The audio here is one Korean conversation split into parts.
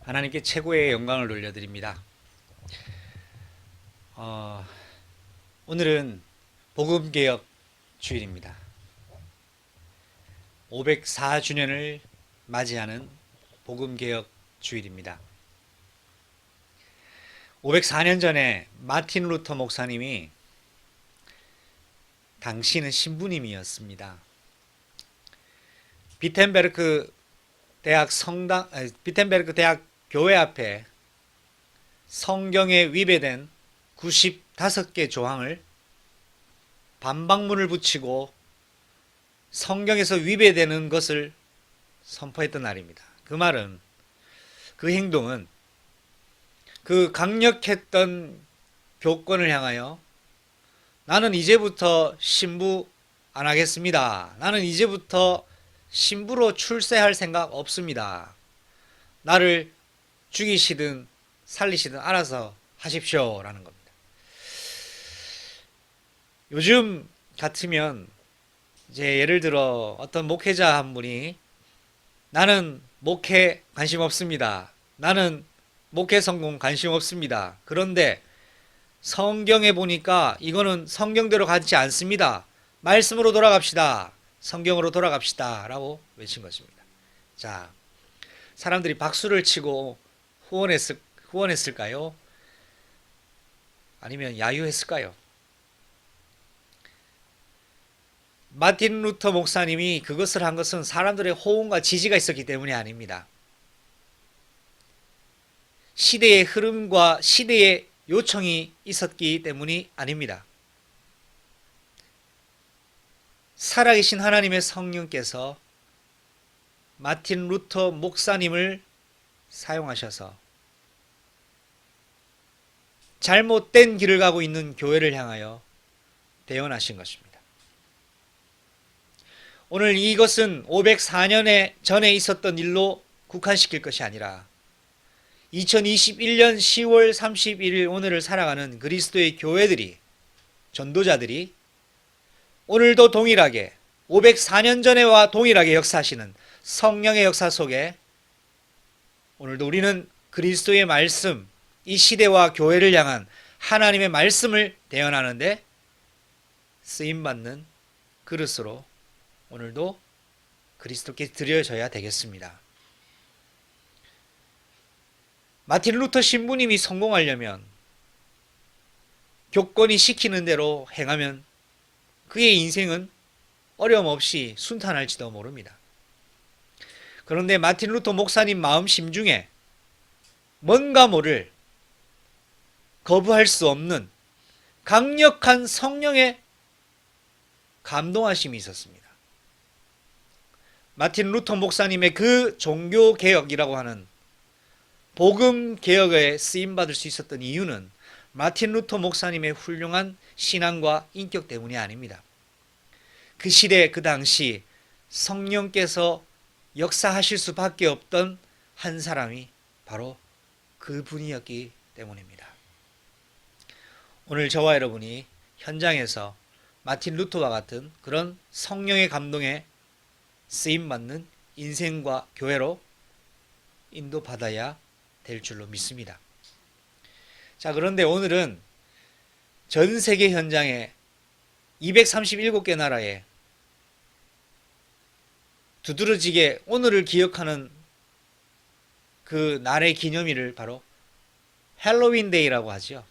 하나님께 최고의 영광을 돌려드립니다. 어, 오늘은 복음개혁 주일입니다. 504주년을 맞이하는 복음개혁 주일입니다. 504년 전에 마틴 루터 목사님이, 당시는 신부님이었습니다. 비텐베르크 대학 교회 앞에 성경에 위배된 95개 조항을 반박문을 붙이고 성경에서 위배되는 것을 선포했던 날입니다. 그 말은, 그 행동은 그 강력했던 교권을 향하여 나는 이제부터 신부 안 하겠습니다. 나는 이제부터 신부로 출세할 생각 없습니다. 나를 죽이시든 살리시든 알아서 하십시오 라는 겁니다. 요즘 같으면 이제 예를 들어 어떤 목회자 한 분이 나는 목회 관심 없습니다. 나는 목회 성공 관심 없습니다. 그런데 성경에 보니까 이거는 성경대로 가지 않습니다. 말씀으로 돌아갑시다. 성경으로 돌아갑시다. 라고 외친 것입니다. 자, 사람들이 박수를 치고 후원했을까요? 아니면 야유했을까요? 마틴 루터 목사님이 그것을 한 것은 사람들의 호응과 지지가 있었기 때문이 아닙니다. 시대의 흐름과 시대의 요청이 있었기 때문이 아닙니다. 살아계신 하나님의 성령께서 마틴 루터 목사님을 사용하셔서 잘못된 길을 가고 있는 교회를 향하여 대언하신 것입니다. 오늘 이것은 504년에 전에 있었던 일로 국한시킬 것이 아니라 2021년 10월 31일 오늘을 살아가는 그리스도의 교회들이, 전도자들이 오늘도 동일하게 504년 전에와 동일하게 역사하시는 성령의 역사 속에 오늘도 우리는 그리스도의 말씀, 이 시대와 교회를 향한 하나님의 말씀을 대언하는데 쓰임받는 그릇으로 오늘도 그리스도께 드려져야 되겠습니다. 마틴 루터 신부님이 성공하려면 교권이 시키는 대로 행하면 그의 인생은 어려움 없이 순탄할지도 모릅니다. 그런데 마틴 루터 목사님 마음 심중에 뭔가 모를 거부할 수 없는 강력한 성령의 감동하심이 있었습니다. 마틴 루터 목사님의 그 종교개혁이라고 하는 복음개혁에 쓰임받을 수 있었던 이유는 마틴 루터 목사님의 훌륭한 신앙과 인격 때문이 아닙니다. 그 시대, 그 당시 성령께서 역사하실 수밖에 없던 한 사람이 바로 그분이었기 때문입니다. 오늘 저와 여러분이 현장에서 마틴 루터와 같은 그런 성령의 감동에 쓰임받는 인생과 교회로 인도받아야 될 줄로 믿습니다. 자, 그런데 오늘은 전 세계 현장에 237개 나라에 두드러지게 오늘을 기억하는 그 날의 기념일을 바로 헬로윈 데이라고 하죠.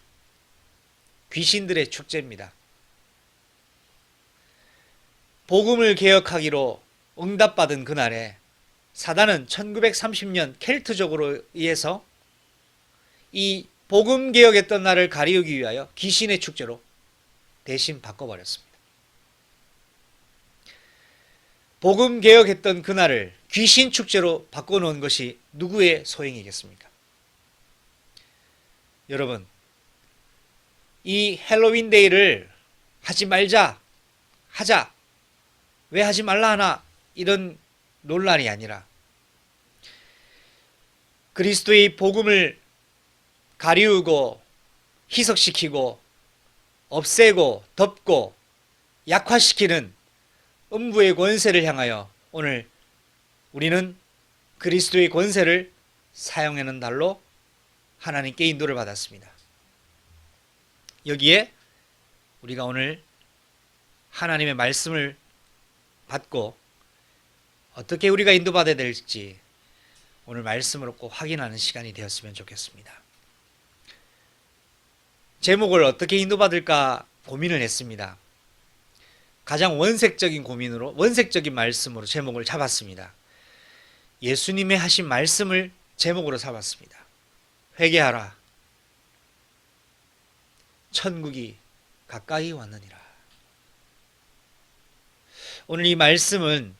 귀신들의 축제입니다. 복음을 개혁하기로 응답받은 그날에 사단은 1930년 켈트족으로 의해서 이 복음 개혁했던 날을 가리우기 위하여 귀신의 축제로 대신 바꿔버렸습니다. 복음 개혁했던 그날을 귀신 축제로 바꿔놓은 것이 누구의 소행이겠습니까? 여러분, 이 헬로윈 데이를 하지 말자, 하자, 왜 하지 말라 하나, 이런 논란이 아니라 그리스도의 복음을 가리우고 희석시키고 없애고 덮고 약화시키는 음부의 권세를 향하여 오늘 우리는 그리스도의 권세를 사용하는 달로 하나님께 인도를 받았습니다. 여기에 우리가 오늘 하나님의 말씀을 받고 어떻게 우리가 인도받아야 될지 오늘 말씀으로 꼭 확인하는 시간이 되었으면 좋겠습니다. 제목을 어떻게 인도받을까 고민을 했습니다. 가장 원색적인 고민으로, 원색적인 말씀으로 제목을 잡았습니다. 예수님의 하신 말씀을 제목으로 잡았습니다. 회개하라. 천국이 가까이 왔느니라. 오늘 이 말씀은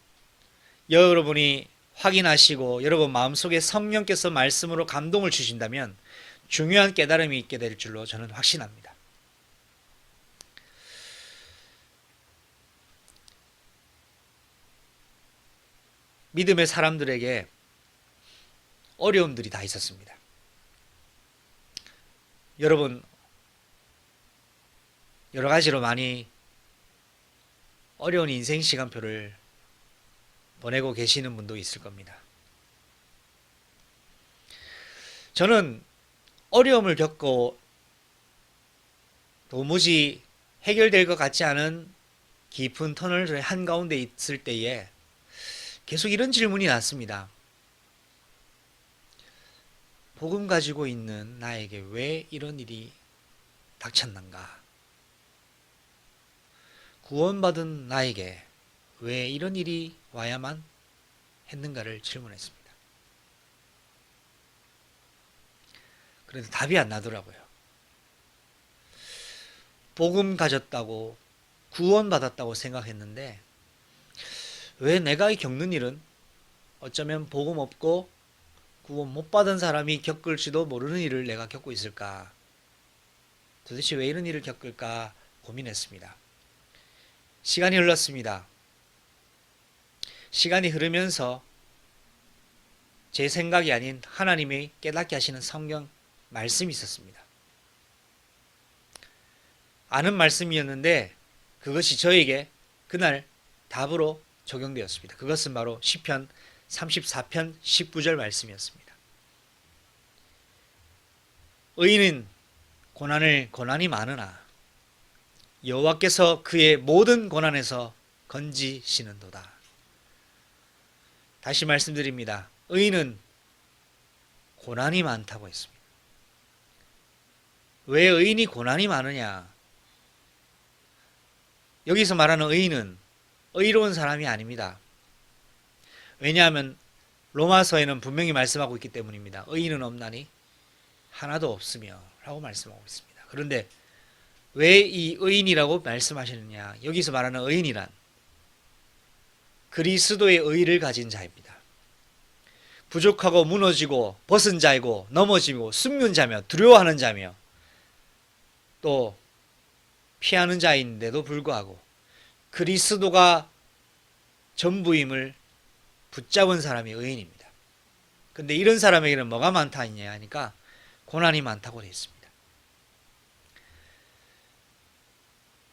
여러분이 확인하시고 여러분 마음속에 성령께서 말씀으로 감동을 주신다면 중요한 깨달음이 있게 될 줄로 저는 확신합니다. 믿음의 사람들에게 어려움들이 다 있었습니다. 여러분 여러 가지로 많이 어려운 인생 시간표를 보내고 계시는 분도 있을 겁니다. 저는 어려움을 겪고 도무지 해결될 것 같지 않은 깊은 터널 한가운데 있을 때에 계속 이런 질문이 났습니다. 복음 가지고 있는 나에게 왜 이런 일이 닥쳤는가? 구원받은 나에게 왜 이런 일이 와야만 했는가를 질문했습니다. 그런데 답이 안 나더라고요. 복음 가졌다고 구원받았다고 생각했는데 왜 내가 겪는 일은 어쩌면 복음 없고 구원 못 받은 사람이 겪을지도 모르는 일을 내가 겪고 있을까? 도대체 왜 이런 일을 겪을까 고민했습니다. 시간이 흘렀습니다. 시간이 흐르면서 제 생각이 아닌 하나님이 깨닫게 하시는 성경 말씀이 있었습니다. 아는 말씀이었는데 그것이 저에게 그날 답으로 적용되었습니다. 그것은 바로 시편 34편 19절 말씀이었습니다. 의인은 고난이 많으나 여호와께서 그의 모든 고난에서 건지시는도다. 다시 말씀드립니다. 의인은 고난이 많다고 했습니다. 왜 의인이 고난이 많으냐? 여기서 말하는 의인은 의로운 사람이 아닙니다. 왜냐하면 로마서에는 분명히 말씀하고 있기 때문입니다. 의인은 없나니 하나도 없으며 라고 말씀하고 있습니다. 그런데 왜 이 의인이라고 말씀하시느냐? 여기서 말하는 의인이란 그리스도의 의를 가진 자입니다. 부족하고 무너지고 벗은 자이고 넘어지고 숨는 자며 두려워하는 자며 또 피하는 자인데도 불구하고 그리스도가 전부임을 붙잡은 사람이 의인입니다. 근데 이런 사람에게는 뭐가 많다 있냐 하니까 고난이 많다고 되어 있습니다.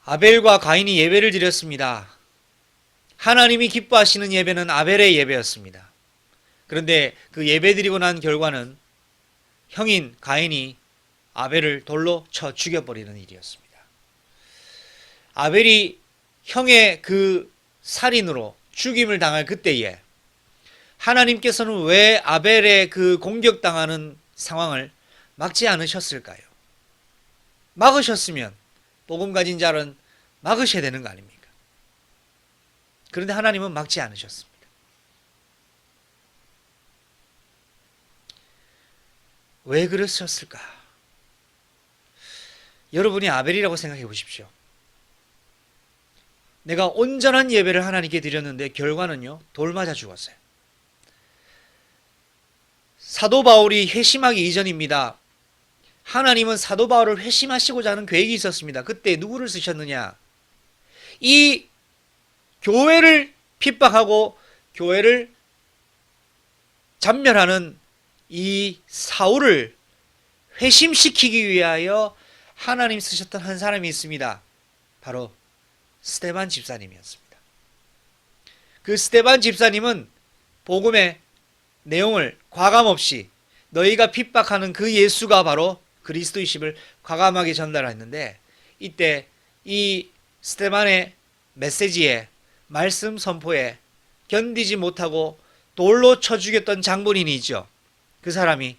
아벨과 가인이 예배를 드렸습니다. 하나님이 기뻐하시는 예배는 아벨의 예배였습니다. 그런데 그 예배 드리고 난 결과는 형인 가인이 아벨을 돌로 쳐 죽여버리는 일이었습니다. 아벨이 형의 그 살인으로 죽임을 당할 그때에 하나님께서는 왜 아벨의 그 공격당하는 상황을 막지 않으셨을까요? 막으셨으면 복음 가진 자는 막으셔야 되는 거 아닙니까? 그런데 하나님은 막지 않으셨습니다. 왜 그러셨을까? 여러분이 아벨이라고 생각해 보십시오. 내가 온전한 예배를 하나님께 드렸는데 결과는요, 돌 맞아 죽었어요. 사도 바울이 회심하기 이전입니다. 하나님은 사도 바울을 회심하시고자 하는 계획이 있었습니다. 그때 누구를 쓰셨느냐? 이 교회를 핍박하고 교회를 잔멸하는 이 사울을 회심시키기 위하여 하나님 쓰셨던 한 사람이 있습니다. 바로 스데반 집사님이었습니다. 그 스데반 집사님은 복음의 내용을 과감없이 너희가 핍박하는 그 예수가 바로 그리스도이심을 과감하게 전달했는데, 이때 이 스테반의 메시지에, 말씀 선포에 견디지 못하고 돌로 쳐 죽였던 장본인이 있죠. 그 사람이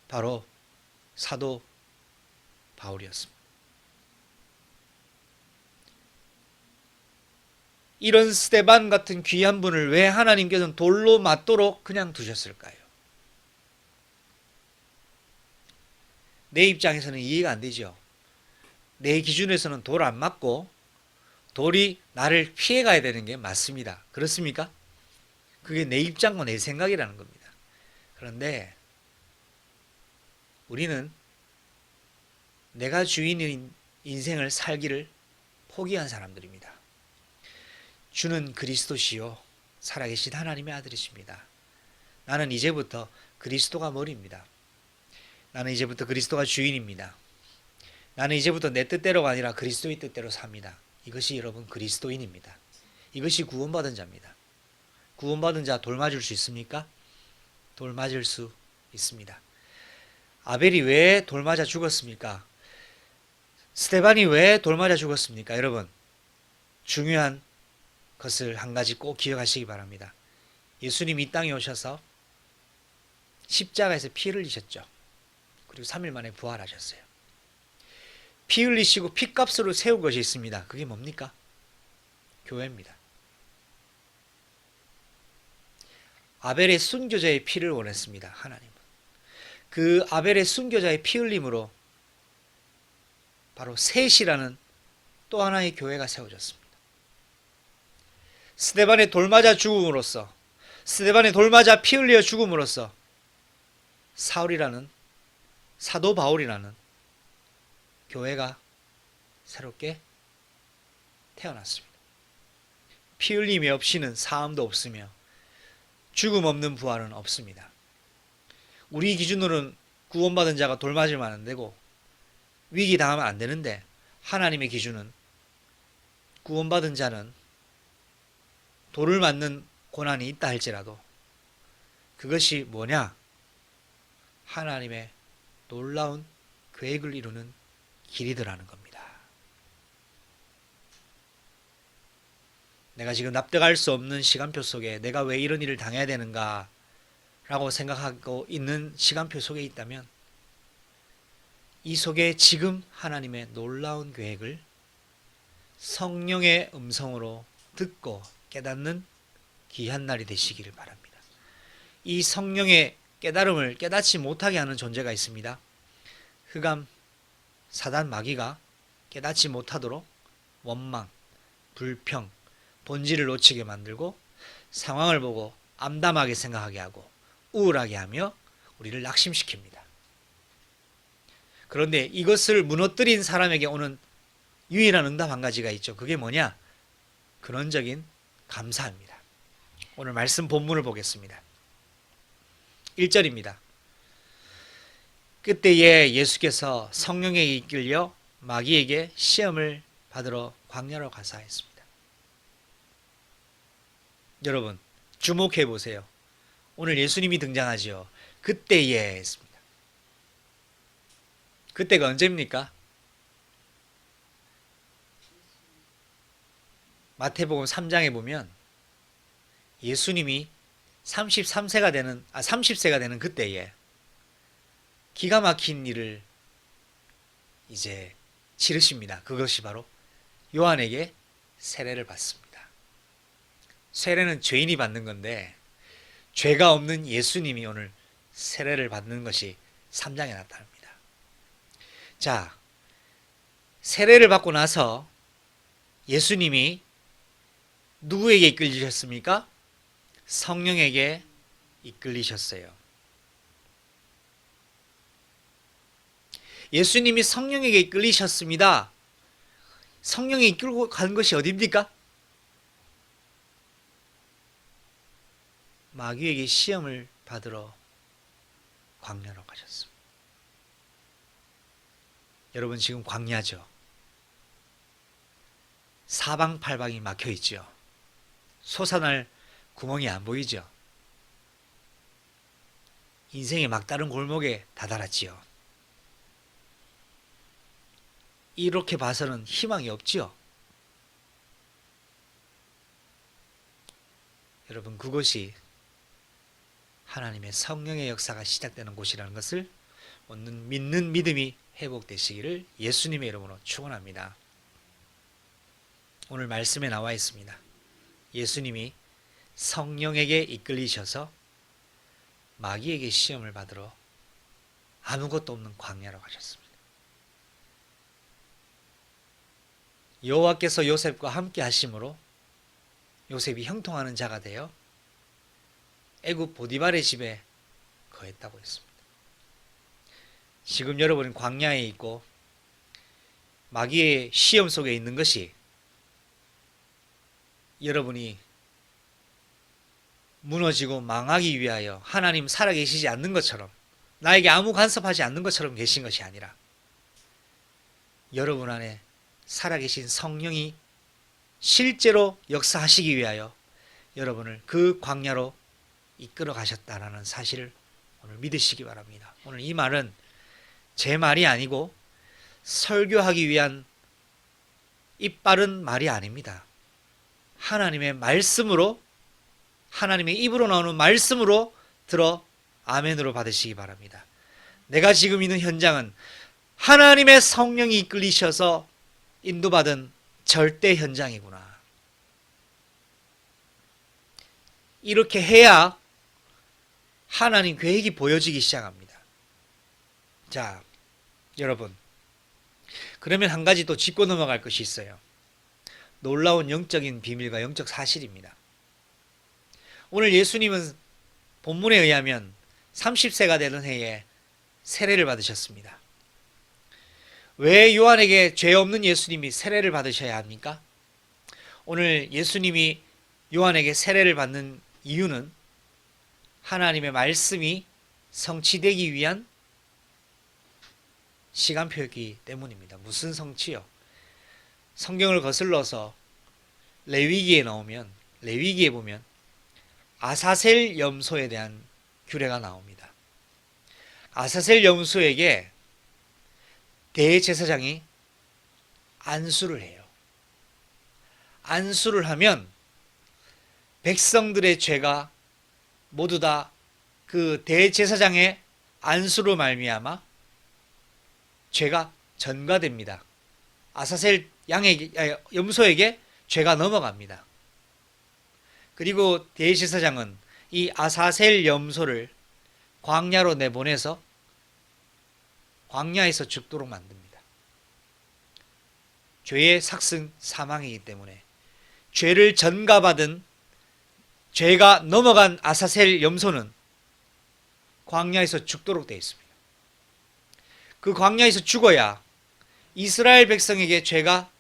바로 사도 바울이었습니다. 이런 스테반 같은 귀한 분을 왜 하나님께서는 돌로 맞도록 그냥 두셨을까요? 내 입장에서는 이해가 안 되죠. 내 기준에서는 돌 안 맞고 돌이 나를 피해가야 되는 게 맞습니다. 그렇습니까? 그게 내 입장과 내 생각이라는 겁니다. 그런데 우리는 내가 주인인 인생을 살기를 포기한 사람들입니다. 주는 그리스도시요 살아계신 하나님의 아들이십니다. 나는 이제부터 그리스도가 머리입니다. 나는 이제부터 그리스도가 주인입니다. 나는 이제부터 내 뜻대로가 아니라 그리스도의 뜻대로 삽니다. 이것이 여러분 그리스도인입니다. 이것이 구원받은 자입니다. 구원받은 자 돌 맞을 수 있습니까? 돌 맞을 수 있습니다. 아벨이 왜 돌 맞아 죽었습니까? 스테반이 왜 돌 맞아 죽었습니까? 여러분, 중요한 것을 한 가지 꼭 기억하시기 바랍니다. 예수님이 이 땅에 오셔서 십자가에서 피 흘리셨죠. 그리고 3일 만에 부활하셨어요. 피 흘리시고 피값으로 세운 것이 있습니다. 그게 뭡니까? 교회입니다. 아벨의 순교자의 피를 원했습니다. 하나님은. 그 아벨의 순교자의 피 흘림으로 바로 셋이라는 또 하나의 교회가 세워졌습니다. 스데반의 돌맞아 죽음으로써, 스데반의 돌맞아 피 흘려 죽음으로써 사울이라는, 사도 바울이라는 교회가 새롭게 태어났습니다. 피 흘림이 없이는 사함도 없으며 죽음 없는 부활은 없습니다. 우리 기준으로는 구원받은 자가 돌 맞으면 안 되고 위기 당하면 안 되는데, 하나님의 기준은 구원받은 자는 돌을 맞는 고난이 있다 할지라도 그것이 뭐냐? 하나님의 놀라운 계획을 이루는 길이더라는 겁니다. 내가 지금 납득할 수 없는 시간표 속에 내가 왜 이런 일을 당해야 되는가 라고 생각하고 있는 시간표 속에 있다면, 이 속에 지금 하나님의 놀라운 계획을 성령의 음성으로 듣고 깨닫는 귀한 날이 되시기를 바랍니다. 이 성령의 깨달음을 깨닫지 못하게 하는 존재가 있습니다. 흑암, 사단, 마귀가 깨닫지 못하도록 원망, 불평, 본질을 놓치게 만들고 상황을 보고 암담하게 생각하게 하고 우울하게 하며 우리를 낙심시킵니다. 그런데 이것을 무너뜨린 사람에게 오는 유일한 응답 한 가지가 있죠. 그게 뭐냐? 근원적인 감사입니다. 오늘 말씀 본문을 보겠습니다. 1절입니다. 그때에 예수께서 성령에 이끌려 마귀에게 시험을 받으러 광야로 가사 했습니다. 여러분, 주목해 보세요. 오늘 예수님이 등장하지요. 그때에 했습니다. 그때가 언제입니까? 마태복음 3장에 보면 예수님이 30세가 되는 그때에 기가 막힌 일을 이제 치르십니다. 그것이 바로 요한에게 세례를 받습니다. 세례는 죄인이 받는 건데, 죄가 없는 예수님이 오늘 세례를 받는 것이 3장에 나타납니다. 자, 세례를 받고 나서 예수님이 누구에게 이끌리셨습니까? 성령에게 이끌리셨어요. 예수님이 성령에게 이끌리셨습니다. 성령이 이끌고 간 것이 어디입니까? 마귀에게 시험을 받으러 광야로 가셨습니다. 여러분, 지금 광야죠. 사방팔방이 막혀 있죠. 솟아날 구멍이 안 보이죠. 인생의 막다른 골목에 다다랐지요. 이렇게 봐서는 희망이 없지요. 여러분, 그곳이 하나님의 성령의 역사가 시작되는 곳이라는 것을 믿는 믿음이 회복되시기를 예수님의 이름으로 축원합니다. 오늘 말씀에 나와 있습니다. 예수님이 성령에게 이끌리셔서 마귀에게 시험을 받으러 아무것도 없는 광야로 가셨습니다. 여호와께서 요셉과 함께 하심으로 요셉이 형통하는 자가 되어 애굽 보디발의 집에 거했다고 했습니다. 지금 여러분은 광야에 있고 마귀의 시험 속에 있는 것이 여러분이 무너지고 망하기 위하여 하나님 살아계시지 않는 것처럼, 나에게 아무 간섭하지 않는 것처럼 계신 것이 아니라 여러분 안에 살아계신 성령이 실제로 역사하시기 위하여 여러분을 그 광야로 이끌어 가셨다라는 사실을 오늘 믿으시기 바랍니다. 오늘 이 말은 제 말이 아니고 설교하기 위한 입바른 말이 아닙니다. 하나님의 말씀으로, 하나님의 입으로 나오는 말씀으로 들어 아멘으로 받으시기 바랍니다. 내가 지금 있는 현장은 하나님의 성령이 이끌리셔서 인도받은 절대 현장이구나. 이렇게 해야 하나님 계획이 보여지기 시작합니다. 자, 여러분, 그러면 한 가지 또 짚고 넘어갈 것이 있어요. 놀라운 영적인 비밀과 영적 사실입니다. 오늘 예수님은 본문에 의하면 30세가 되는 해에 세례를 받으셨습니다. 왜 요한에게 죄 없는 예수님이 세례를 받으셔야 합니까? 오늘 예수님이 요한에게 세례를 받는 이유는 하나님의 말씀이 성취되기 위한 시간표이기 때문입니다. 무슨 성취요? 성경을 거슬러서 레위기에 보면 아사셀 염소에 대한 규례가 나옵니다. 아사셀 염소에게 대제사장이 안수를 해요. 안수를 하면 백성들의 죄가 모두 다 그 대제사장의 안수로 말미암아 죄가 전가됩니다. 아사셀 염소에게 죄가 넘어갑니다. 그리고 대제사장은 이 아사셀 염소를 광야로 내보내서 광야에서 죽도록 만듭니다. 죄의 삭슨 사망이기 때문에 죄를 전가받은, 죄가 넘어간 아사셀 염소는 광야에서 죽도록 되어 있습니다. 그 광야에서 죽어야 이스라엘 백성에게 죄가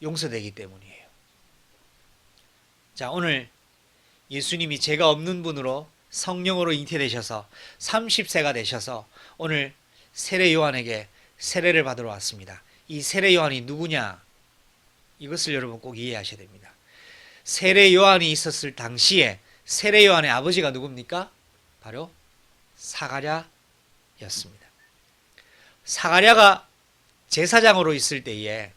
용서되기 때문이에요. 자, 오늘 예수님이 죄가 없는 분으로 성령으로 잉태되셔서 30세가 되셔서 오늘 세례 요한에게 세례를 받으러 왔습니다. 이 세례 요한이 누구냐? 이것을 여러분 꼭 이해하셔야 됩니다. 세례 요한이 있었을 당시에 세례 요한의 아버지가 누굽니까? 바로 사가랴였습니다. 사가랴가 제사장으로 있을 때에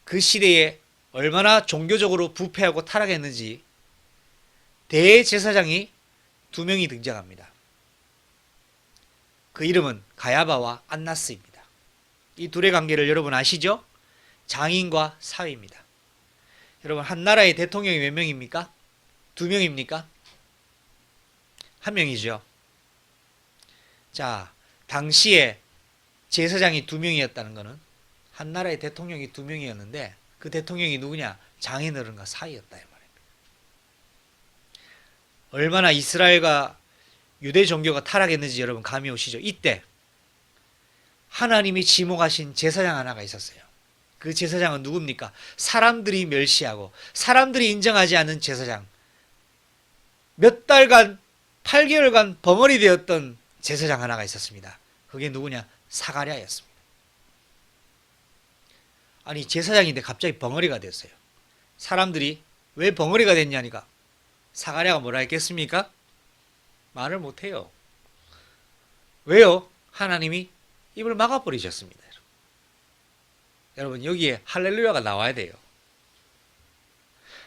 그 시대에 얼마나 종교적으로 부패하고 타락했는지 대제사장이 두 명이 등장합니다. 그 이름은 가야바와 안나스입니다. 이 둘의 관계를 여러분 아시죠? 장인과 사위입니다. 여러분, 한 나라의 대통령이 몇 명입니까? 두 명입니까? 한 명이죠. 자, 당시에 제사장이 두 명이었다는 것은 한 나라의 대통령이 두 명이었는데 그 대통령이 누구냐? 장인어른과 사위였다 이 말입니다. 얼마나 이스라엘과 유대 종교가 타락했는지 여러분 감이 오시죠? 이때 하나님이 지목하신 제사장 하나가 있었어요. 그 제사장은 누굽니까? 사람들이 멸시하고 사람들이 인정하지 않는 제사장, 몇 달간 8개월간 벙어리 되었던 제사장 하나가 있었습니다. 그게 누구냐? 사가랴였습니다. 아니, 제사장인데 갑자기 벙어리가 됐어요. 사람들이 왜 벙어리가 됐냐니까 사가랴가 뭐라 했겠습니까? 말을 못해요. 왜요? 하나님이 입을 막아버리셨습니다. 여러분 여기에 할렐루야가 나와야 돼요.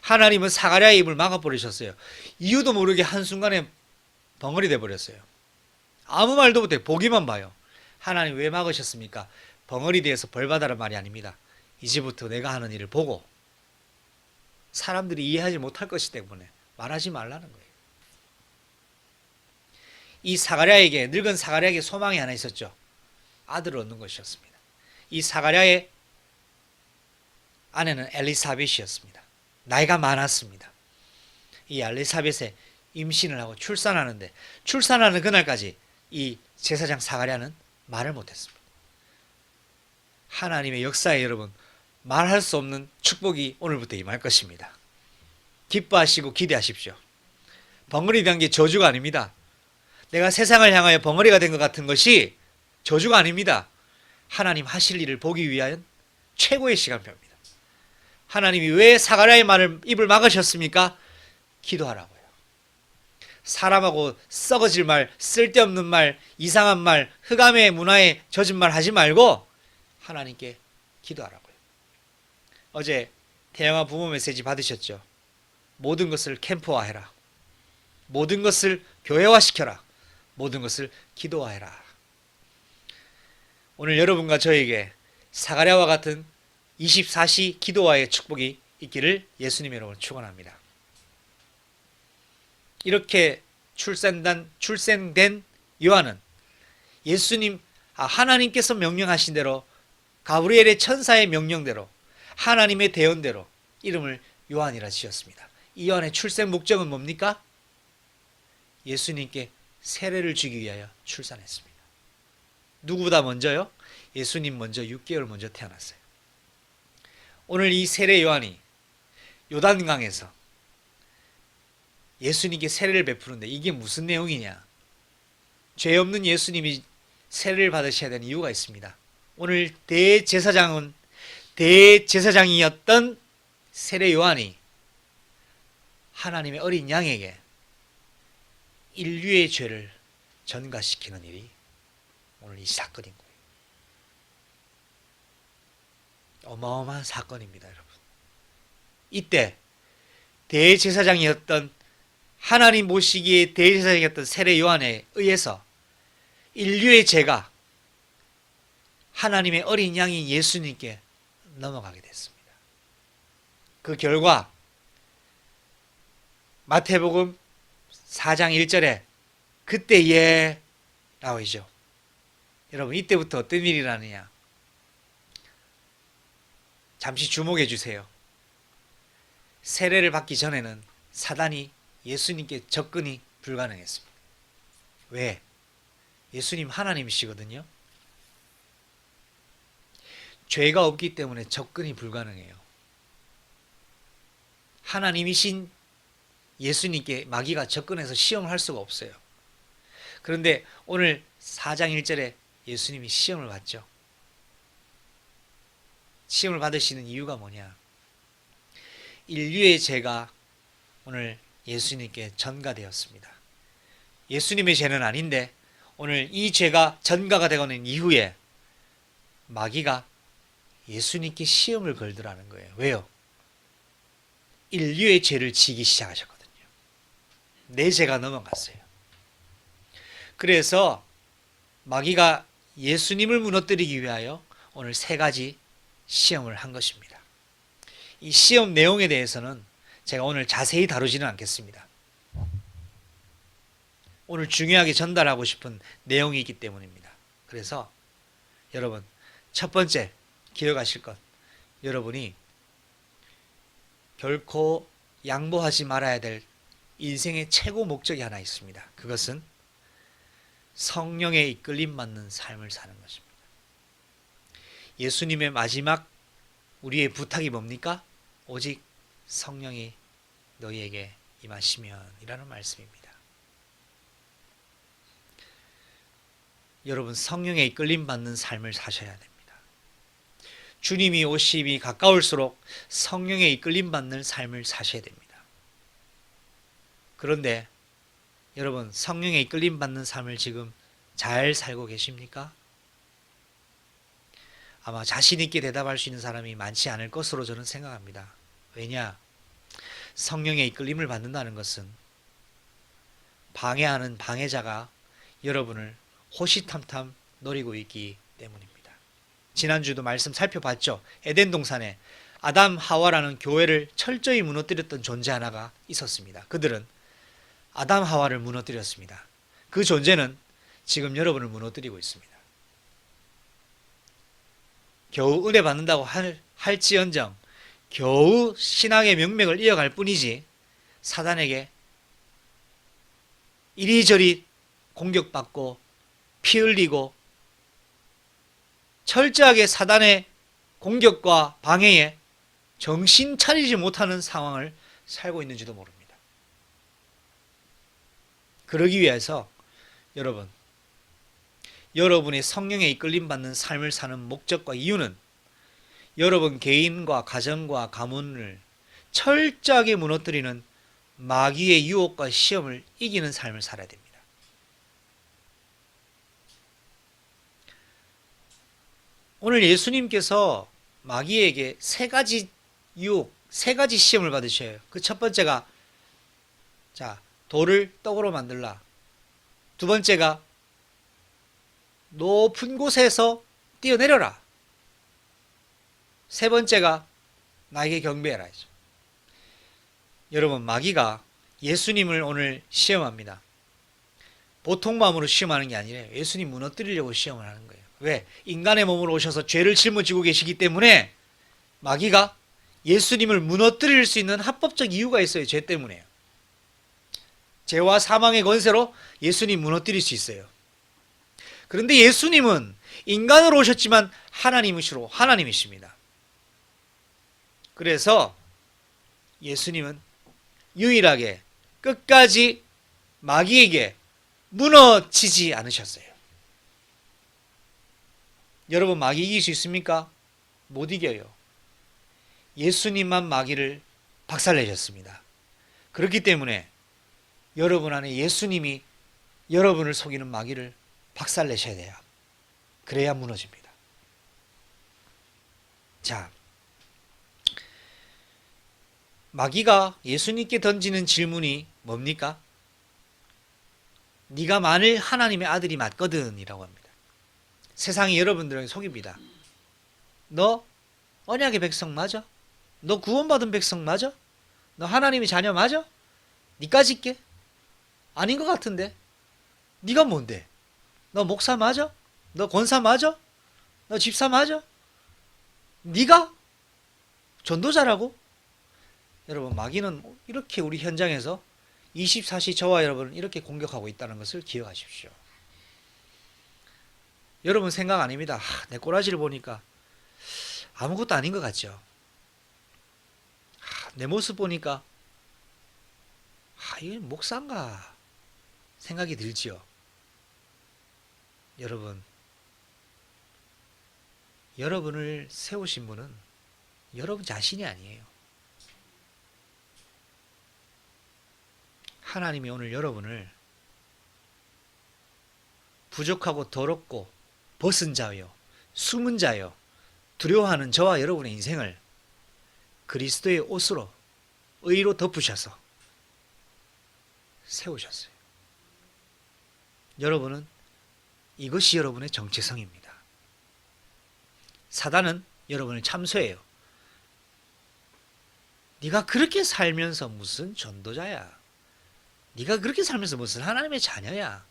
하나님은 사가랴의 입을 막아버리셨어요. 이유도 모르게 한순간에 벙어리 돼버렸어요. 아무 말도 못해. 보기만 봐요. 하나님 왜 막으셨습니까? 벙어리 돼서 벌받아란 말이 아닙니다. 이제부터 내가 하는 일을 보고 사람들이 이해하지 못할 것이기 때문에 말하지 말라는 거예요. 이 사가랴에게, 늙은 사가랴에게 소망이 하나 있었죠. 아들을 얻는 것이었습니다. 이 사가랴의 아내는 엘리사벳이었습니다. 나이가 많았습니다. 이 엘리사벳의 임신을 하고 출산하는데, 출산하는 그날까지 이 제사장 사가랴는 말을 못했습니다. 하나님의 역사에 여러분, 말할 수 없는 축복이 오늘부터 임할 것입니다. 기뻐하시고 기대하십시오. 벙어리 된 게 저주가 아닙니다. 내가 세상을 향하여 벙어리가 된 것 같은 것이 저주가 아닙니다. 하나님 하실 일을 보기 위한 최고의 시간표입니다. 하나님이 왜 사가랴의 말을 입을 막으셨습니까? 기도하라고요. 사람하고 썩어질 말, 쓸데없는 말, 이상한 말, 흑암의 문화에 젖은 말 하지 말고 하나님께 기도하라고요. 어제 태영아 부모 메시지 받으셨죠? 모든 것을 캠프화해라. 모든 것을 교회화시켜라. 모든 것을 기도화해라. 오늘 여러분과 저에게 사가랴와 같은 24시 기도와의 축복이 있기를 예수님의 이름으로 축원합니다. 이렇게 출생된 요한은 하나님께서 명령하신 대로, 가브리엘의 천사의 명령대로, 하나님의 대언대로 이름을 요한이라 지었습니다. 이 요한의 출생 목적은 뭡니까? 예수님께 세례를 주기 위하여 출산했습니다. 누구보다 먼저요? 예수님 먼저 6개월 먼저 태어났어요. 오늘 이 세례 요한이 요단강에서 예수님께 세례를 베푸는데 이게 무슨 내용이냐? 죄 없는 예수님이 세례를 받으셔야 되는 이유가 있습니다. 오늘 대제사장이었던 세례 요한이 하나님의 어린 양에게 인류의 죄를 전가시키는 일이 오늘 이 사건인 거예요. 어마어마한 사건입니다, 여러분. 이때 대제사장이었던, 하나님 모시기에 대제사장이었던 세례 요한에 의해서 인류의 죄가 하나님의 어린 양인 예수님께 넘어가게 됐습니다. 그 결과 마태복음 4장 1절에 그때에 나오죠. 여러분 이때부터 어떤 일이 일어나느냐? 잠시 주목해 주세요. 세례를 받기 전에는 사단이 예수님께 접근이 불가능했습니다. 왜? 예수님 하나님이시거든요. 죄가 없기 때문에 접근이 불가능해요. 하나님이신 예수님께 마귀가 접근해서 시험을 할 수가 없어요. 그런데 오늘 4장 1절에 예수님이 시험을 받죠. 시험을 받으시는 이유가 뭐냐? 인류의 죄가 오늘 예수님께 전가되었습니다. 예수님의 죄는 아닌데 오늘 이 죄가 전가가 되는 이후에 마귀가 예수님께 시험을 걸더라는 거예요. 왜요? 인류의 죄를 지기 시작하셨거든요. 내 죄가 넘어갔어요. 그래서 마귀가 예수님을 무너뜨리기 위하여 오늘 3가지 시험을 한 것입니다. 이 시험 내용에 대해서는 제가 오늘 자세히 다루지는 않겠습니다. 오늘 중요하게 전달하고 싶은 내용이 있기 때문입니다. 그래서 여러분, 첫 번째 기억하실 것, 여러분이 결코 양보하지 말아야 될 인생의 최고 목적이 하나 있습니다. 그것은 성령의 이끌림 받는 삶을 사는 것입니다. 예수님의 마지막 우리의 부탁이 뭡니까? 오직 성령이 너희에게 임하시면 이라는 말씀입니다. 여러분, 성령의 이끌림 받는 삶을 사셔야 됩니다. 주님이 오심이 가까울수록 성령의 이끌림 받는 삶을 사셔야 됩니다. 그런데 여러분, 성령에 이끌림 받는 삶을 지금 잘 살고 계십니까? 아마 자신 있게 대답할 수 있는 사람이 많지 않을 것으로 저는 생각합니다. 왜냐? 성령의 이끌림을 받는다는 것은 방해하는 방해자가 여러분을 호시탐탐 노리고 있기 때문입니다. 지난주도 말씀 살펴봤죠. 에덴 동산에 아담 하와라는 교회를 철저히 무너뜨렸던 존재 하나가 있었습니다. 그들은 아담 하와를 무너뜨렸습니다. 그 존재는 지금 여러분을 무너뜨리고 있습니다. 겨우 은혜 받는다고 할지언정 겨우 신앙의 명맥을 이어갈 뿐이지 사단에게 이리저리 공격받고 피 흘리고 철저하게 사단의 공격과 방해에 정신 차리지 못하는 상황을 살고 있는지도 모릅니다. 그러기 위해서 여러분의 성령에 이끌림 받는 삶을 사는 목적과 이유는 여러분 개인과 가정과 가문을 철저하게 무너뜨리는 마귀의 유혹과 시험을 이기는 삶을 살아야 됩니다. 오늘 예수님께서 마귀에게 세 가지 유혹, 세 가지 시험을 받으셔요. 그 첫 번째가 돌을 떡으로 만들라. 두 번째가 높은 곳에서 뛰어내려라. 세 번째가 나에게 경배해라. 여러분, 마귀가 예수님을 오늘 시험합니다. 보통 마음으로 시험하는 게 아니라 예수님 무너뜨리려고 시험을 하는 거예요. 왜? 인간의 몸으로 오셔서 죄를 짊어지고 계시기 때문에 마귀가 예수님을 무너뜨릴 수 있는 합법적 이유가 있어요. 죄 때문에요. 죄와 사망의 권세로 예수님 무너뜨릴 수 있어요. 그런데 예수님은 인간으로 오셨지만 하나님이십니다. 그래서 예수님은 유일하게 끝까지 마귀에게 무너지지 않으셨어요. 여러분, 마귀 이길 수 있습니까? 못 이겨요. 예수님만 마귀를 박살내셨습니다. 그렇기 때문에 여러분 안에 예수님이 여러분을 속이는 마귀를 박살내셔야 돼요. 그래야 무너집니다. 자, 마귀가 예수님께 던지는 질문이 뭡니까? 네가 만일 하나님의 아들이 맞거든 이라고 합니다. 세상이 여러분들에게 속입니다. 너 언약의 백성 맞아? 너 구원받은 백성 맞아? 너 하나님의 자녀 맞아? 니까지 있게? 아닌 것 같은데? 네가 뭔데? 너 목사 맞아? 너 권사 맞아? 너 집사 맞아? 네가 전도자라고? 여러분, 마귀는 이렇게 우리 현장에서 24시 저와 여러분을 이렇게 공격하고 있다는 것을 기억하십시오. 여러분 생각 아닙니다. 내 꼬라지를 보니까 아무것도 아닌 것 같죠? 내 모습 보니까 이게 목사인가 생각이 들지요. 여러분을 세우신 분은 여러분 자신이 아니에요. 하나님이 오늘 여러분을 부족하고 더럽고 벗은 자요, 숨은 자요, 두려워하는 저와 여러분의 인생을 그리스도의 옷으로 의로 덮으셔서 세우셨어요. 여러분은 이것이 여러분의 정체성입니다. 사단은 여러분을 참소해요. 네가 그렇게 살면서 무슨 전도자야? 네가 그렇게 살면서 무슨 하나님의 자녀야?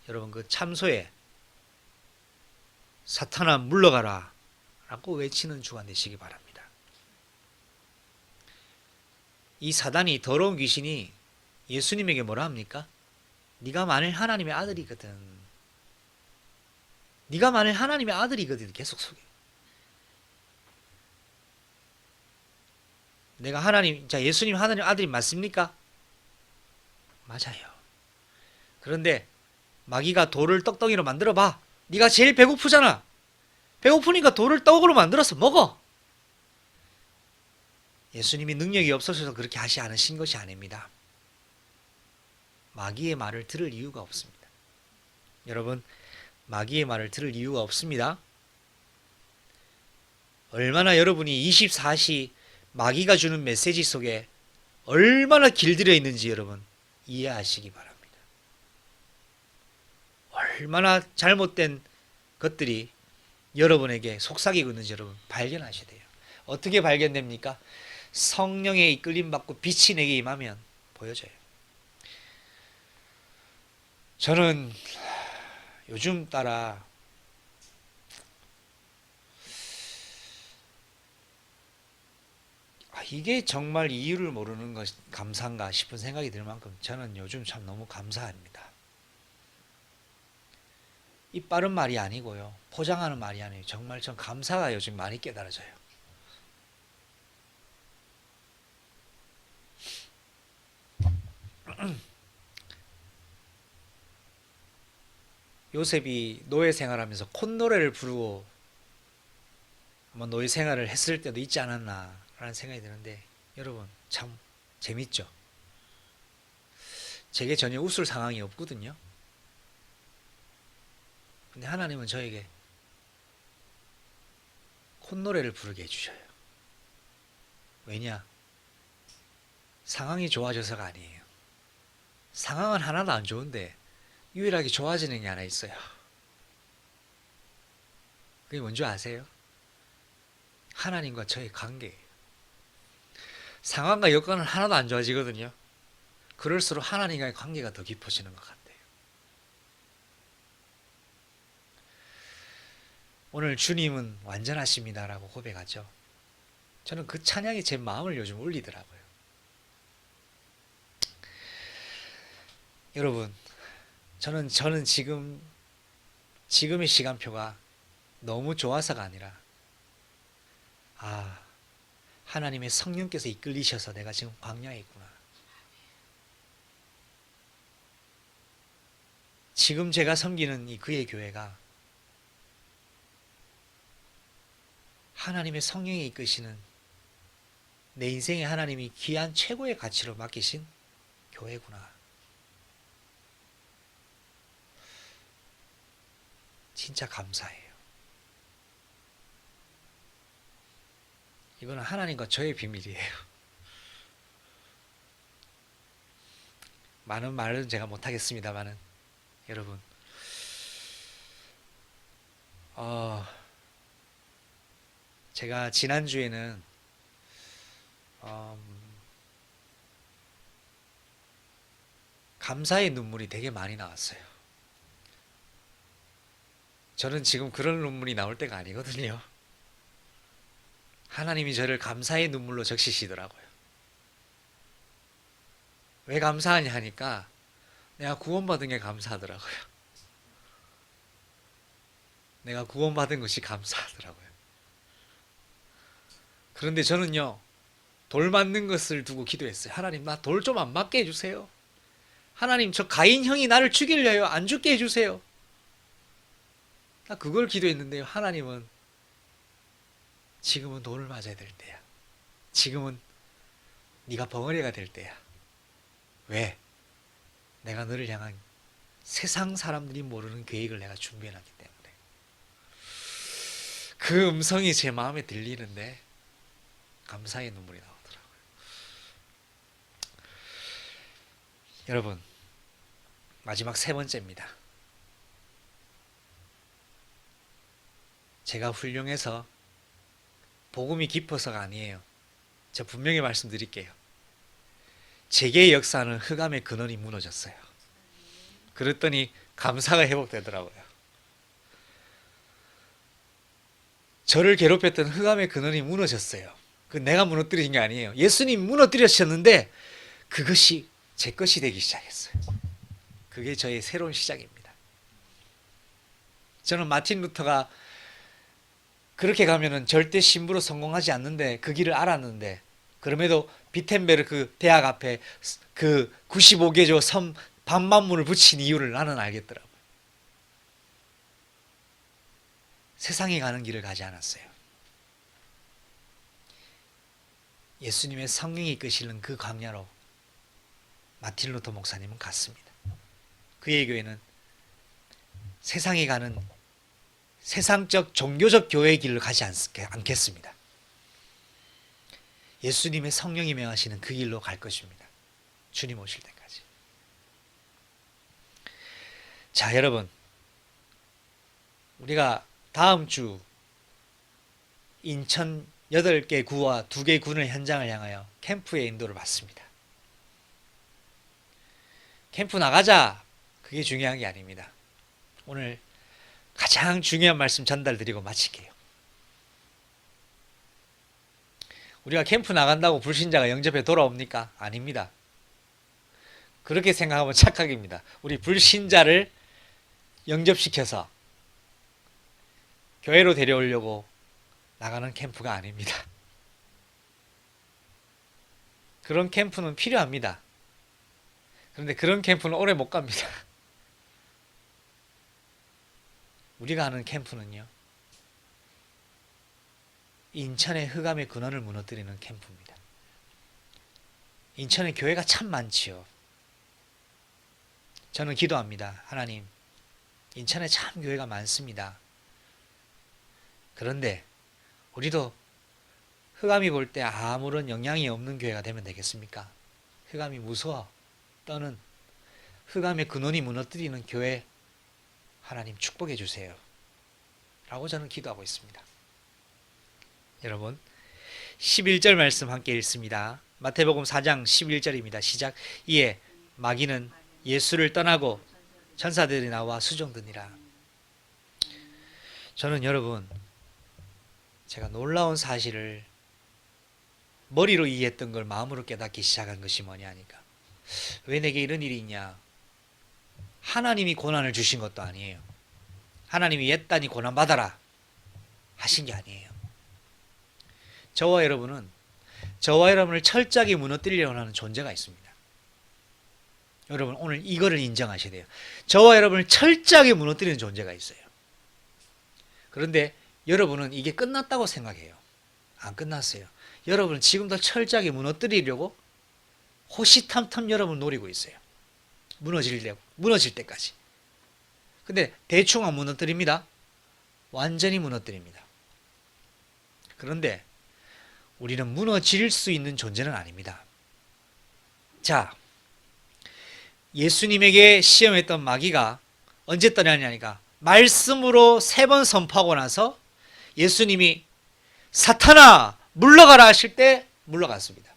여러분, 그 참소에 사탄아 물러가라 라고 외치는 주가 되시기 바랍니다. 이 사단이, 더러운 귀신이 예수님에게 뭐라 합니까? 네가 만일 하나님의 아들이거든, 네가 만일 하나님의 아들이거든 계속 속여. 예수님 하나님 아들이 맞습니까? 맞아요. 그런데 마귀가 돌을 떡덩이로 만들어 봐. 네가 제일 배고프잖아. 배고프니까 돌을 떡으로 만들어서 먹어. 예수님이 능력이 없어서 그렇게 하지 않으신 것이 아닙니다. 마귀의 말을 들을 이유가 없습니다. 여러분, 마귀의 말을 들을 이유가 없습니다. 얼마나 여러분이 24시 마귀가 주는 메시지 속에 얼마나 길들여 있는지 여러분 이해하시기 바랍니다. 얼마나 잘못된 것들이 여러분에게 속삭이고 있는지 여러분 발견하셔야 돼요. 어떻게 발견됩니까? 성령의 이끌림 받고 빛이 내게 임하면 보여져요. 저는 요즘 따라 이게 정말 이유를 모르는 것 감사인가 싶은 생각이 들 만큼 저는 요즘 참 너무 감사합니다. 이 빠른 말이 아니고요. 포장하는 말이 아니에요. 정말 전 감사가 요즘 많이 깨달아져요. 요셉이 노예 생활하면서 콧노래를 부르고 한번 노예 생활을 했을 때도 있지 않았나 라는 생각이 드는데 여러분 참 재밌죠. 제게 전혀 웃을 상황이 없거든요. 근데 하나님은 저에게 콧노래를 부르게 해주셔요. 왜냐? 상황이 좋아져서가 아니에요. 상황은 하나도 안 좋은데 유일하게 좋아지는 게 하나 있어요. 그게 뭔지 아세요? 하나님과 저의 관계예요. 상황과 여건은 하나도 안 좋아지거든요. 그럴수록 하나님과의 관계가 더 깊어지는 것 같아요. 오늘 주님은 완전하십니다라고 고백하죠. 저는 그 찬양이 제 마음을 요즘 울리더라고요. 여러분, 저는 지금의 시간표가 너무 좋아서가 아니라, 하나님의 성령께서 이끌리셔서 내가 지금 광야에 있구나. 지금 제가 섬기는 이 그의 교회가 하나님의 성령이 이끄시는 내 인생에 하나님이 귀한 최고의 가치로 맡기신 교회구나. 진짜 감사해요. 이거는 하나님과 저의 비밀이에요. 많은 말은 제가 못하겠습니다만은 여러분 제가 지난주에는 감사의 눈물이 되게 많이 나왔어요. 저는 지금 그런 눈물이 나올 때가 아니거든요. 하나님이 저를 감사의 눈물로 적시시더라고요. 왜 감사하냐 하니까 내가 구원받은 게 감사하더라고요. 내가 구원받은 것이 감사하더라고요. 그런데 저는요, 돌 맞는 것을 두고 기도했어요. 하나님, 나 돌 좀 안 맞게 해주세요. 하나님, 저 가인 형이 나를 죽이려요. 안 죽게 해주세요. 나 그걸 기도했는데요. 하나님은 지금은 돌을 맞아야 될 때야. 지금은 네가 벙어리가 될 때야. 왜? 내가 너를 향한 세상 사람들이 모르는 계획을 내가 준비해놨기 때문에. 그 음성이 제 마음에 들리는데 감사의 눈물이 나오더라고요. 여러분, 마지막 세 번째입니다. 제가 훌륭해서 복음이 깊어서가 아니에요. 제가 분명히 말씀드릴게요. 재계의 역사는 흑암의 근원이 무너졌어요. 그랬더니 감사가 회복되더라고요. 저를 괴롭혔던 흑암의 근원이 무너졌어요. 그 내가 무너뜨린 게 아니에요. 예수님 무너뜨리셨는데 그것이 제 것이 되기 시작했어요. 그게 저의 새로운 시작입니다. 저는 마틴 루터가 그렇게 가면은 절대 신부로 성공하지 않는데 그 길을 알았는데 그럼에도 비텐베르크 대학 앞에 그 95개조 섬 반만문을 붙인 이유를 나는 알겠더라고요. 세상에 가는 길을 가지 않았어요. 예수님의 성령이 이끄시는 그 광야로 마틴 루터 목사님은 갔습니다. 그의 교회는 세상에 가는 세상적 종교적 교회의 길로 가지 않겠습니다. 예수님의 성령이 명하시는 그 길로 갈 것입니다. 주님 오실 때까지. 자, 여러분, 우리가 다음 주 인천 8개 구와 2개 군의 현장을 향하여 캠프의 인도를 받습니다. 캠프 나가자, 그게 중요한 게 아닙니다. 오늘 가장 중요한 말씀 전달드리고 마칠게요. 우리가 캠프 나간다고 불신자가 영접해 돌아옵니까? 아닙니다. 그렇게 생각하면 착각입니다. 우리 불신자를 영접시켜서 교회로 데려오려고 나가는 캠프가 아닙니다. 그런 캠프는 필요합니다. 그런데 그런 캠프는 오래 못 갑니다. 우리가 하는 캠프는요, 인천의 흑암의 근원을 무너뜨리는 캠프입니다. 인천에 교회가 참 많지요. 저는 기도합니다. 하나님, 인천에 참 교회가 많습니다. 그런데 우리도 흑암이 볼 때 아무런 영향이 없는 교회가 되면 되겠습니까? 흑암이 무서워 떠는 흑암의 근원이 무너뜨리는 교회 하나님 축복해 주세요. 라고 저는 기도하고 있습니다. 여러분, 11절 말씀 함께 읽습니다. 마태복음 4장 11절입니다. 시작. 이에 마귀는 예수를 떠나고 천사들이 나와 수종드니라. 저는 여러분, 제가 놀라운 사실을 머리로 이해했던 걸 마음으로 깨닫기 시작한 것이 뭐냐 하니까, 왜 내게 이런 일이 있냐? 하나님이 고난을 주신 것도 아니에요. 하나님이 옛단이 고난 받아라 하신 게 아니에요. 저와 여러분을 철저하게 무너뜨리려고 하는 존재가 있습니다. 여러분, 오늘 이거를 인정하셔야 돼요. 저와 여러분을 철저하게 무너뜨리는 존재가 있어요. 그런데 여러분은 이게 끝났다고 생각해요. 안 끝났어요. 여러분은 지금도 철저하게 무너뜨리려고 호시탐탐 여러분을 노리고 있어요. 무너질 때까지. 근데 대충 안 무너뜨립니다. 완전히 무너뜨립니다. 그런데 우리는 무너질 수 있는 존재는 아닙니다. 자, 예수님에게 시험했던 마귀가 언제 떠나냐니까, 말씀으로 3번 선포하고 나서 예수님이 사탄아 물러가라 하실 때 물러갔습니다.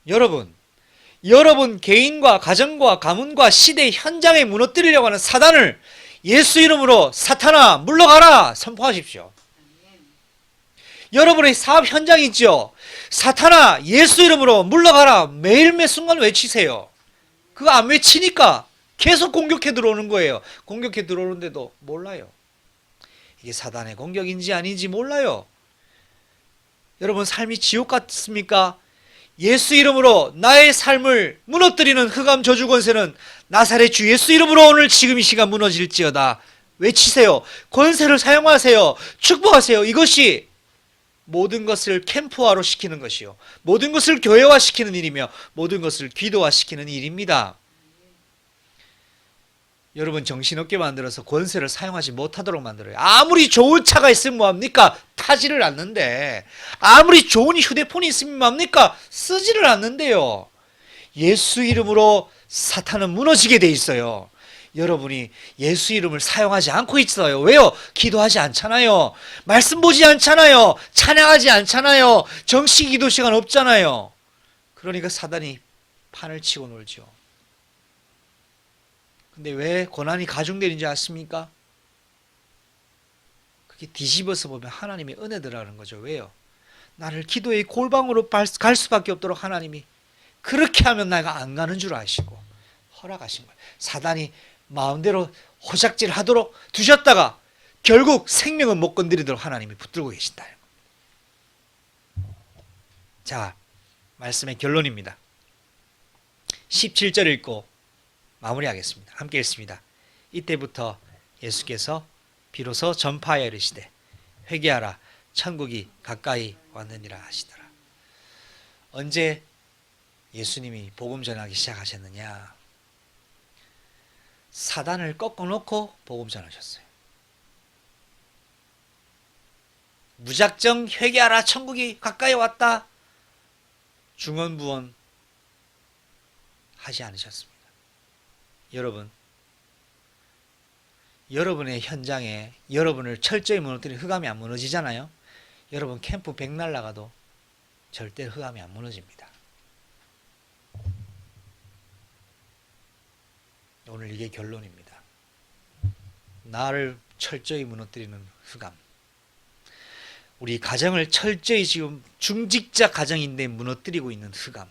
여러분 개인과 가정과 가문과 시대 현장에 무너뜨리려고 하는 사단을 예수 이름으로 사탄아 물러가라 선포하십시오. 여러분의 사업 현장이 있죠. 사탄아 예수 이름으로 물러가라 매일 매 순간 외치세요. 그거 안 외치니까 계속 공격해 들어오는 거예요. 공격해 들어오는데도 몰라요. 이게 사단의 공격인지 아닌지 몰라요. 여러분, 삶이 지옥 같습니까? 예수 이름으로 나의 삶을 무너뜨리는 흑암 저주 권세는 나사렛 주 예수 이름으로 오늘 지금 이 시간 무너질지어다 외치세요. 권세를 사용하세요. 축복하세요. 이것이 모든 것을 캠프화로 시키는 것이요, 모든 것을 교회화시키는 일이며 모든 것을 기도화시키는 일입니다. 여러분, 정신없게 만들어서 권세를 사용하지 못하도록 만들어요. 아무리 좋은 차가 있으면 뭐합니까? 타지를 않는데. 아무리 좋은 휴대폰이 있으면 뭐합니까? 쓰지를 않는데요. 예수 이름으로 사탄은 무너지게 돼 있어요. 여러분이 예수 이름을 사용하지 않고 있어요. 왜요? 기도하지 않잖아요. 말씀 보지 않잖아요. 찬양하지 않잖아요. 정식 기도 시간 없잖아요. 그러니까 사단이 판을 치고 놀죠. 근데 왜 고난이 가중되는지 아십니까? 그게 뒤집어서 보면 하나님의 은혜더라는 거죠. 왜요? 나를 기도의 골방으로 갈 수밖에 없도록 하나님이 그렇게 하면 내가 안 가는 줄 아시고 허락하신 거예요. 사단이 마음대로 호작질 하도록 두셨다가 결국 생명은 못 건드리도록 하나님이 붙들고 계신다. 자, 말씀의 결론입니다. 17절 읽고 마무리하겠습니다. 함께 읽습니다. 이때부터 예수께서 비로소 전파하여 이르시되 회개하라 천국이 가까이 왔느니라 하시더라. 언제 예수님이 복음 전하기 시작하셨느냐? 사단을 꺾어놓고 복음 전하셨어요. 무작정 회개하라, 천국이 가까이 왔다, 중언부언 하지 않으셨습니다. 여러분, 여러분의 현장에 여러분을 철저히 무너뜨리는 흑암이 안 무너지잖아요. 여러분 캠프 백날 나가도 절대 흑암이 안 무너집니다. 오늘 이게 결론입니다. 나를 철저히 무너뜨리는 흑암. 우리 가정을 철저히 지금 중직자 가정인데 무너뜨리고 있는 흑암.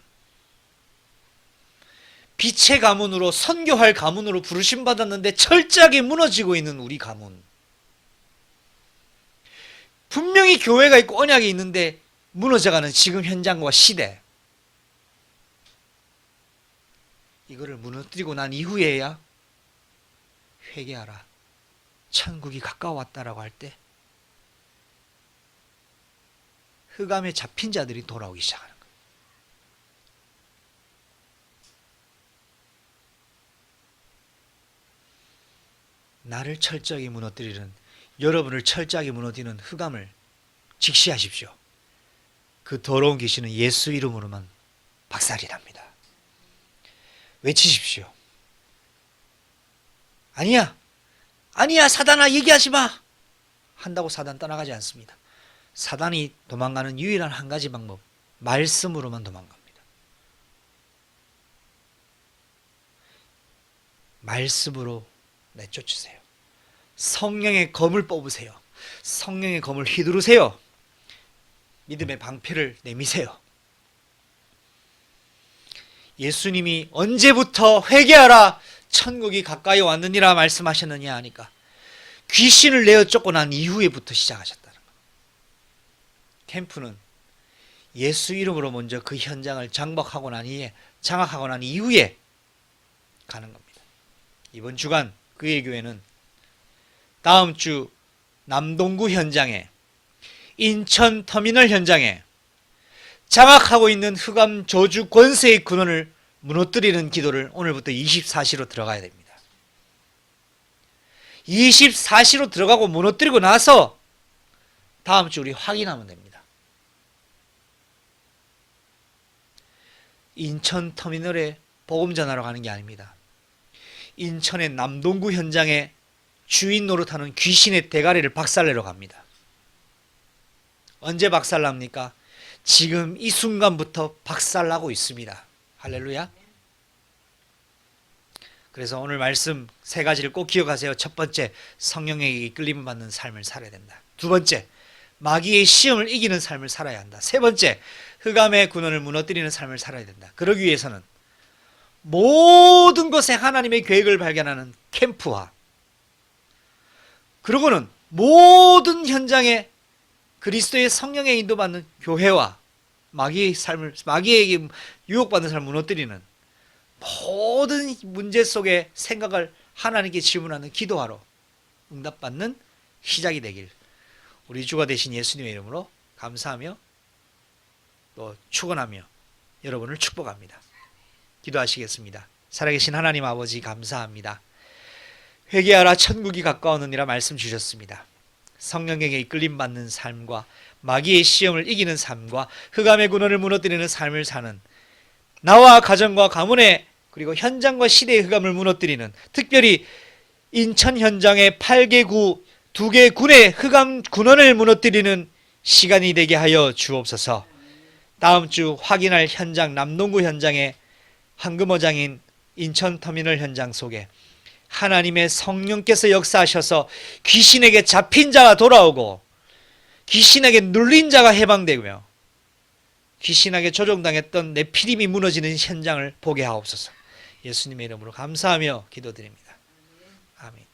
빛의 가문으로, 선교할 가문으로 부르심 받았는데 철저하게 무너지고 있는 우리 가문. 분명히 교회가 있고 언약이 있는데 무너져가는 지금 현장과 시대. 이거를 무너뜨리고 난 이후에야 회개하라, 천국이 가까웠다라고 할 때 흑암에 잡힌 자들이 돌아오기 시작하는 거예요. 나를 철저하게 무너뜨리는, 여러분을 철저하게 무너뜨리는 흑암을 직시하십시오. 그 더러운 귀신은 예수 이름으로만 박살이랍니다. 외치십시오. 아니야, 아니야, 사단아, 얘기하지 마 한다고 사단 떠나가지 않습니다. 사단이 도망가는 유일한 한 가지 방법, 말씀으로만 도망갑니다. 말씀으로 내쫓으세요. 성령의 검을 뽑으세요. 성령의 검을 휘두르세요. 믿음의 방패를 내미세요. 예수님이 언제부터 회개하라, 천국이 가까이 왔느니라 말씀하셨느냐 하니까 귀신을 내어 쫓고 난 이후에부터 시작하셨다는 거예요. 캠프는 예수 이름으로 먼저 그 현장을 장악하고 난 이후에 가는 겁니다. 이번 주간 그의 교회는 다음 주 남동구 현장에, 인천 터미널 현장에 장악하고 있는 흑암 저주 권세의 근원을 무너뜨리는 기도를 오늘부터 24시로 들어가야 됩니다. 24시로 들어가고 무너뜨리고 나서 다음 주 우리 확인하면 됩니다. 인천 터미널에 복음 전하러 가는 게 아닙니다. 인천의 남동구 현장에 주인 노릇하는 귀신의 대가리를 박살내러 갑니다. 언제 박살납니까? 지금 이 순간부터 박살나고 있습니다. 할렐루야. 그래서 오늘 말씀 세 가지를 꼭 기억하세요. 첫 번째, 성령에게 이끌림을 받는 삶을 살아야 된다. 두 번째, 마귀의 시험을 이기는 삶을 살아야 한다. 세 번째, 흑암의 근원을 무너뜨리는 삶을 살아야 된다. 그러기 위해서는 모든 것에 하나님의 계획을 발견하는 캠프와, 그리고는 모든 현장에 그리스도의 성령에 인도받는 교회와 마귀에게 유혹받는 삶을 무너뜨리는 모든 문제 속에 생각을 하나님께 질문하는 기도하러 응답받는 시작이 되길 우리 주가 되신 예수님의 이름으로 감사하며 또 축원하며 여러분을 축복합니다. 기도하시겠습니다. 살아계신 하나님 아버지, 감사합니다. 회개하라, 천국이 가까웠느니라 말씀 주셨습니다. 성령에게 이끌림 받는 삶과 마귀의 시험을 이기는 삶과 흑암의 근원을 무너뜨리는 삶을 사는 나와 가정과 가문의 그리고 현장과 시대의 흑암을 무너뜨리는, 특별히 인천 현장의 8개 구 2개 군의 흑암 근원을 무너뜨리는 시간이 되게 하여 주옵소서. 다음 주 확인할 현장, 남동구 현장의 황금어장인 인천터미널 현장 속에 하나님의 성령께서 역사하셔서 귀신에게 잡힌 자가 돌아오고 귀신에게 눌린 자가 해방되며 귀신에게 조종당했던 네피림이 무너지는 현장을 보게 하옵소서. 예수님의 이름으로 감사하며 기도드립니다. 아멘.